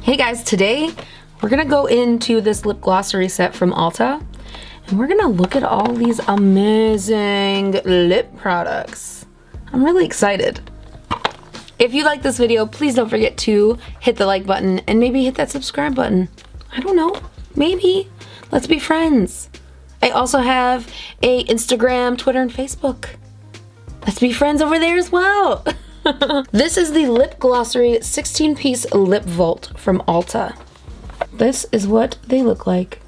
Hey guys, today we're gonna go into this lip glossary set from Ulta and we're gonna look at all these amazing lip products. I'm really excited. If you like this video, please don't forget to hit the like button and maybe hit that subscribe button. I don't know, maybe. Let's be friends. I also have a Instagram, Twitter, and Facebook. Let's be friends over there as well. This is the Lip Glossary 16-piece Lip Vault from Ulta. This is what they look like.